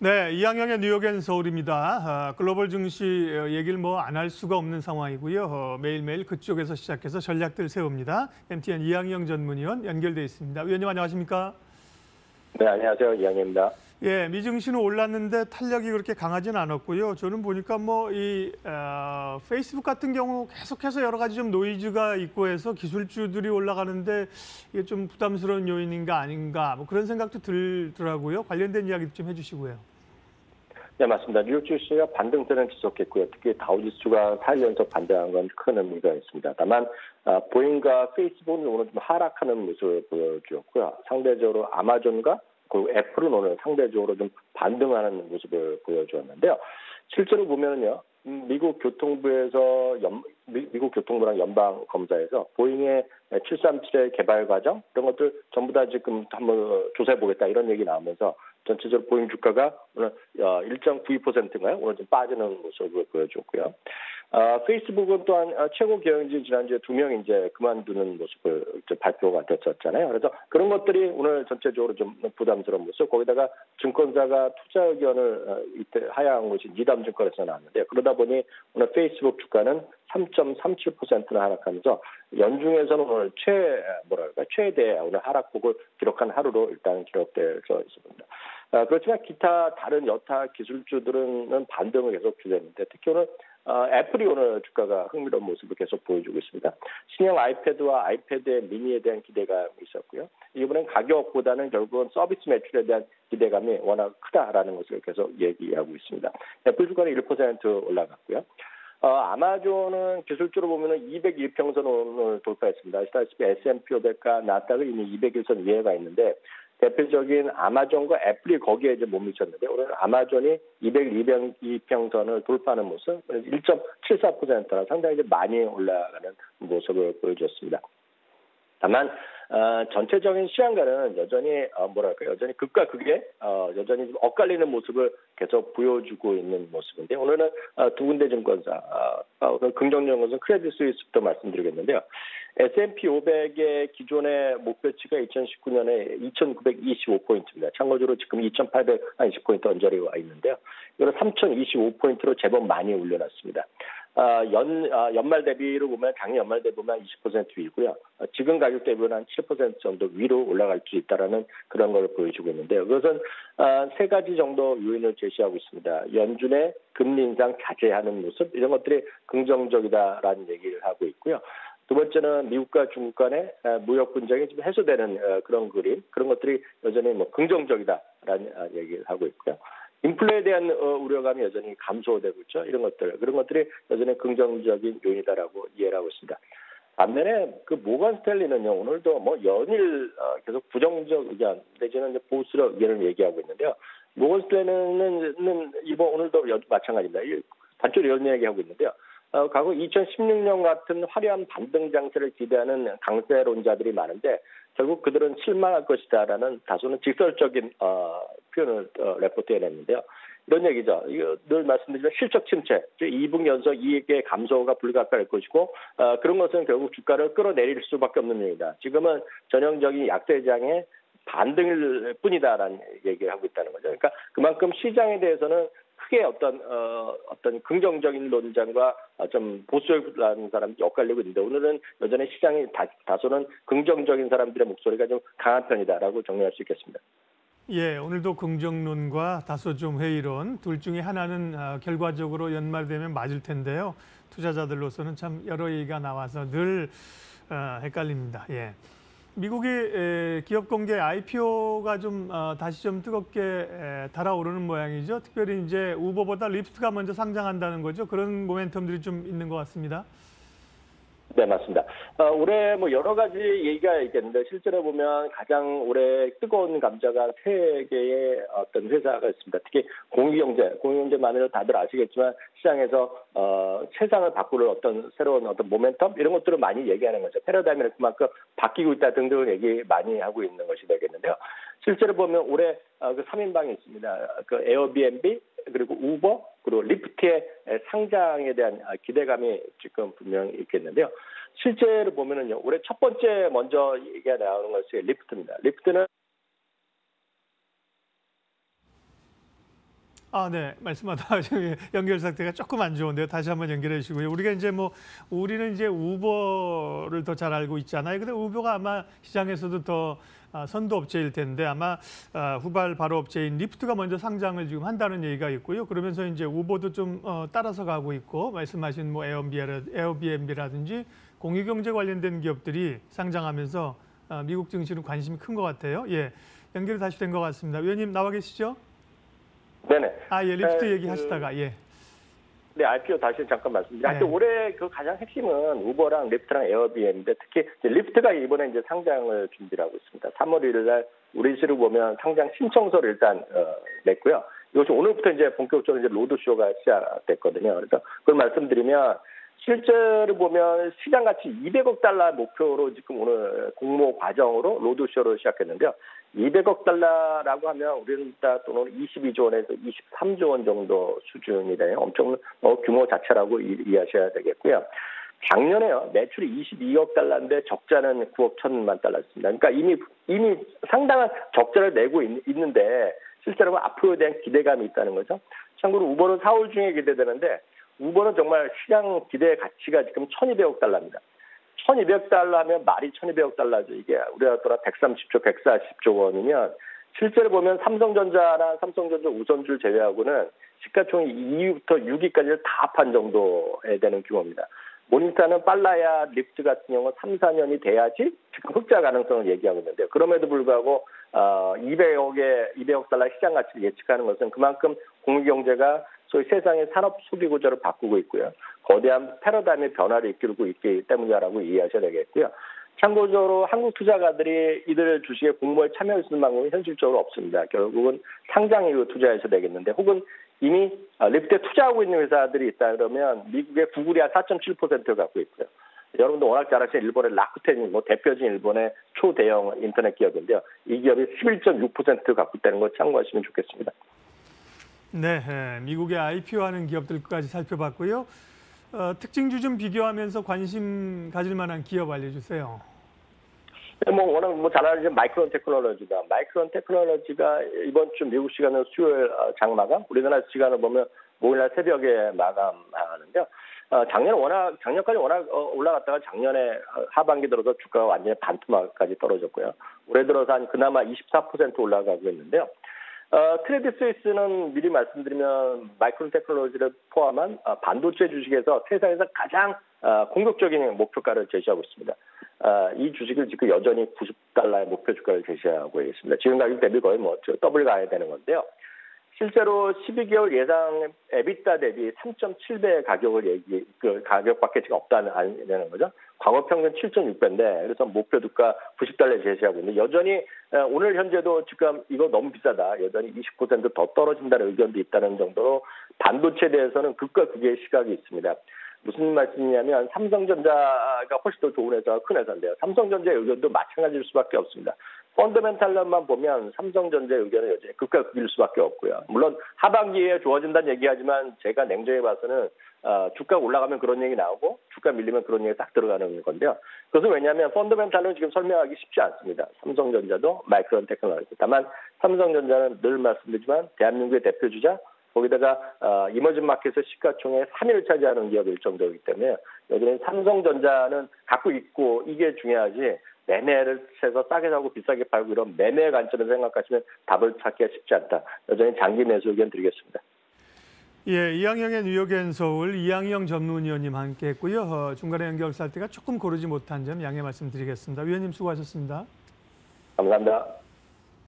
네, 이항영의 뉴욕엔 서울입니다. 글로벌 증시 얘기를 뭐 안 할 수가 없는 상황이고요. 매일매일 그쪽에서 시작해서 전략들 세웁니다. MTN 이항영 전문위원 연결돼 있습니다. 위원님 안녕하십니까? 네, 안녕하세요. 이양입니다. 예, 미증시는 올랐는데 탄력이 그렇게 강하지는 않았고요. 저는 보니까 뭐 페이스북 같은 경우 계속해서 여러 가지 좀 노이즈가 있고 해서 기술주들이 올라가는데 이게 좀 부담스러운 요인인가 아닌가 뭐 그런 생각도 들더라고요. 관련된 이야기 좀 해주시고요. 네, 맞습니다. 뉴욕 주시가 반등세는 지속했고요. 특히 다우지수가 4일 연속 반등한 건 큰 의미가 있습니다. 다만 보잉과 페이스북은 오늘 좀 하락하는 모습을 보여주었고요. 상대적으로 아마존과 그리고 애플은 오늘 상대적으로 좀 반등하는 모습을 보여주었는데요. 실제로 보면요, 미국 교통부랑 연방 검사에서 보잉의 737의 개발 과정 이런 것들 전부 다 지금 한번 조사해 보겠다 이런 얘기 나오면서 전체적으로 보잉 주가가 오늘 1.92%인가요? 오늘 좀 빠지는 모습을 보여줬고요. 페이스북은 또한 최고 경영진 지난주에 2명 이제 그만두는 모습을 이제 발표가 됐었잖아요. 그래서 그런 것들이 오늘 전체적으로 좀 부담스러운 모습. 거기다가 증권사가 투자 의견을 이때 하향한 것이 니담증권에서 나왔는데 그러다 보니 오늘 페이스북 주가는 3.37%나 하락하면서 연중에서는 오늘 최대 오늘 하락폭을 기록한 하루로 일단 기록되어 있습니다. 그렇지만 기타 다른 여타 기술주들은 반등을 계속 주제했는데 특히 오늘 애플이 오늘 주가가 흥미로운 모습을 계속 보여주고 있습니다. 신형 아이패드와 아이패드 미니에 대한 기대감이 있었고요. 이번엔 가격보다는 결국은 서비스 매출에 대한 기대감이 워낙 크다라는 것을 계속 얘기하고 있습니다. 애플 주가는 1% 올라갔고요. 아마존은 기술적으로 보면은 201평선을 오늘 돌파했습니다. 아시다시피 S&P 500과 나스닥은 이미 201선 이해가 있는데 대표적인 아마존과 애플이 거기에 이제 못 미쳤는데 오늘 아마존이 202평선을 돌파하는 모습 1.74%나 상당히 이제 많이 올라가는 모습을 보여줬습니다. 다만 전체적인 시장가는 여전히 여전히 극과 극에 여전히 좀 엇갈리는 모습을 계속 보여주고 있는 모습인데 오늘은 두 군데 증권사 오늘 긍정적인 것은 크레딧 스위스부터 말씀드리겠는데요. S&P 500의 기존의 목표치가 2019년에 2,925포인트입니다. 참고적으로 지금 2,810포인트 언저리 와 있는데요. 이거는 3,025포인트로 제법 많이 올려놨습니다. 연말 대비로 보면 작년 연말 대비 보면 20% 위고요. 지금 가격 대비는 한 7% 정도 위로 올라갈 수 있다라는 그런 걸 보여주고 있는데요. 그것은 세 가지 정도 요인을 제시하고 있습니다. 연준의 금리 인상 자제하는 모습 이런 것들이 긍정적이다라는 얘기를 하고 있고요. 두 번째는 미국과 중국 간의 무역 분쟁이 좀 해소되는 그런 그림, 그런 것들이 여전히 긍정적이다라는 얘기를 하고 있고요. 인플레에 대한 우려감이 여전히 감소되고 있죠. 이런 그런 것들이 여전히 긍정적인 요인이다라고 이해를 하고 있습니다. 반면에 모건 스탠리는요, 오늘도 연일 계속 부정적 의견, 내지는 이제 보수적 의견을 얘기하고 있는데요. 모건 스탠리는 이번 오늘도 마찬가지입니다. 단적으로 이런 얘기하고 있는데요. 과거 2016년 같은 화려한 반등 장세를 기대하는 강세론자들이 많은데 결국 그들은 실망할 것이다라는 다소는 직설적인 표현을 레포트해냈는데요. 이런 얘기죠. 이거 늘 말씀드리지만 실적 침체, 2분기 연속 이익의 감소가 불가피할 것이고 그런 것은 결국 주가를 끌어내릴 수밖에 없는 얘기다. 지금은 전형적인 약세장의 반등일 뿐이다라는 얘기를 하고 있다는 거죠. 그러니까 그만큼 시장에 대해서는 크게 어떤 긍정적인 논쟁과 좀 보수적인 사람이 엇갈리고 있는데 오늘은 여전히 시장이 다소는 긍정적인 사람들의 목소리가 좀 강한 편이다라고 정리할 수 있겠습니다. 예, 오늘도 긍정론과 다소 좀 회의론 둘 중에 하나는 결과적으로 연말 되면 맞을 텐데요. 투자자들로서는 참 여러 얘기가 나와서 늘 헷갈립니다. 예. 미국의 기업 공개 IPO가 좀 다시 좀 뜨겁게 달아오르는 모양이죠. 특별히 이제 우버보다 립스가 먼저 상장한다는 거죠. 그런 모멘텀들이 좀 있는 것 같습니다. 네, 맞습니다. 올해 여러 가지 얘기가 있겠는데 실제로 보면 가장 올해 뜨거운 감자가 세 개의 어떤 회사가 있습니다. 특히 공유경제만으로 다들 아시겠지만 시장에서 세상을 바꾸는 새로운 모멘텀 이런 것들을 많이 얘기하는 거죠. 패러다임이 그만큼 바뀌고 있다 등등을 얘기 많이 하고 있는 것이 되겠는데요. 실제로 보면 올해 그 3인방이 있습니다. 그 에어비앤비 그리고 우버 그리고 리프트의 상장에 대한 기대감이 지금 분명히 있겠는데요. 실제로 보면은요, 올해 첫 번째 먼저 얘기가 나오는 것이 리프트입니다. 리프트는 아, 네. 말씀하다 지금 연결 상태가 조금 안 좋은데요. 다시 한번 연결해 주시고요. 우리가 이제 우리는 이제 우버를 더 잘 알고 있잖아요. 근데 우버가 아마 시장에서도 더 선도 업체일 텐데 아마 후발 바로 업체인 리프트가 먼저 상장을 지금 한다는 얘기가 있고요. 그러면서 이제 우버도 좀 따라서 가고 있고 말씀하신 에어비앤비라든지 공유경제 관련된 기업들이 상장하면서 미국 증시는 관심이 큰 것 같아요. 예, 연결이 다시 된 것 같습니다. 위원님 나와 계시죠? 네네. 예, 리프트 얘기하시다가 예. 네, IPO 다시 잠깐 말씀드립니다. 네. 하여튼 올해 그 가장 핵심은 우버랑 리프트랑 에어비앤비인데 특히 이제 리프트가 이번에 이제 상장을 준비를 하고 있습니다. 3월 1일 날 우리 시로 보면 상장 신청서를 일단 냈고요. 이것이 오늘부터 이제 본격적으로 이제 로드쇼가 시작됐거든요. 그래서 그걸 말씀드리면 실제로 보면 시장 가치 200억 달러 목표로 지금 오늘 공모 과정으로 로드쇼를 시작했는데요. 200억 달러라고 하면 우리나라 돈으로 22조 원에서 23조 원 정도 수준이래요. 엄청 규모 자체라고 이해하셔야 되겠고요. 작년에요. 매출이 22억 달러인데 적자는 9억 1천만 달러였습니다. 그러니까 이미 상당한 적자를 내고 있는데 실제로 앞으로에 대한 기대감이 있다는 거죠. 참고로 우버는 4월 중에 기대되는데 우버는 정말 시장 기대 가치가 지금 1,200억 달러입니다. 1,200달러 하면 말이 1,200억 달러죠. 이게 우리나라 돈으로 130조, 140조 원이면 실제로 보면 삼성전자나 삼성전자 우선주를 제외하고는 시가총액 2위부터 6위까지를 다 합한 정도에 되는 규모입니다. 모니터는 빨라야 리프트 같은 경우 3, 4년이 돼야지 지금 흑자 가능성을 얘기하고 있는데요. 그럼에도 불구하고 200억 달러 시장 가치를 예측하는 것은 그만큼 공유경제가 소위 세상의 산업 소비 구조를 바꾸고 있고요. 거대한 패러다임의 변화를 이끌고 있기 때문이라고 이해하셔야 되겠고요. 참고적으로 한국 투자가들이 이들 주식에 공모에 참여할 수 있는 방법은 현실적으로 없습니다. 결국은 상장 이후 투자해서 되겠는데 혹은 이미 리프트에 투자하고 있는 회사들이 있다 그러면 미국의 구글이 한 4.7%를 갖고 있고요. 여러분도 워낙 잘 아시는 일본의 라쿠텐이 대표적인 일본의 초대형 인터넷 기업인데요. 이 기업이 11.6%를 갖고 있다는 걸 참고하시면 좋겠습니다. 네, 미국의 IPO하는 기업들까지 살펴봤고요. 특징주 좀 비교하면서 관심 가질 만한 기업 알려주세요. 워낙 잘 아시는 마이크론 테크놀로지다. 마이크론 테크놀로지가 이번 주 미국 시간으로 수요일 장마감, 우리나라 시간을 보면 목요일날 새벽에 마감하는데요. 작년까지 워낙 올라갔다가 작년에 하반기 들어서 주가가 완전히 반토막까지 떨어졌고요. 올해 들어서 그나마 24% 올라가고 있는데요. 크레딧 스위스는 미리 말씀드리면 마이크론 테크놀로지를 포함한 반도체 주식에서 세상에서 가장 공격적인 목표가를 제시하고 있습니다. 이 주식을 지금 여전히 90달러의 목표 주가를 제시하고 있습니다. 지금 가격 대비 거의 더블 가야 되는 건데요. 실제로 12개월 예상 에비타 대비 3.7배 가격밖에 지금 없다는 거죠. 과거 평균 7.6배인데 그래서 목표 주가 90달러에 제시하고 있는데 여전히 오늘 현재도 지금 이거 너무 비싸다. 여전히 20% 더 떨어진다는 의견도 있다는 정도로 반도체에 대해서는 극과 극의 시각이 있습니다. 무슨 말씀이냐면 삼성전자가 훨씬 더 좋은 회사가 큰 회사인데요. 삼성전자의 의견도 마찬가지일 수밖에 없습니다. 펀더멘탈만 보면 삼성전자의 의견은 여전히 극과 극일 수밖에 없고요. 물론 하반기에 좋아진다는 얘기하지만 제가 냉정히 봐서는 주가가 올라가면 그런 얘기 나오고 주가 밀리면 그런 얘기 딱 들어가는 건데요. 그것은 왜냐하면 펀더멘탈은 지금 설명하기 쉽지 않습니다. 삼성전자도 마이크론 테크놀로지. 다만 삼성전자는 늘 말씀드리지만 대한민국의 대표주자 거기다가 이머징 마켓에서 시가총액 3위를 차지하는 기업일 정도이기 때문에 여전히 삼성전자는 갖고 있고 이게 중요하지 매매를 해서 싸게 사고 비싸게 팔고 이런 매매 관점에서 생각하시면 답을 찾기가 쉽지 않다. 여전히 장기 매수 의견 드리겠습니다. 예, 이항영의 뉴욕앤서울 이항영 전문위원님 함께했고요. 중간에 연결할 때가 조금 고르지 못한 점 양해 말씀드리겠습니다. 위원님 수고하셨습니다. 감사합니다.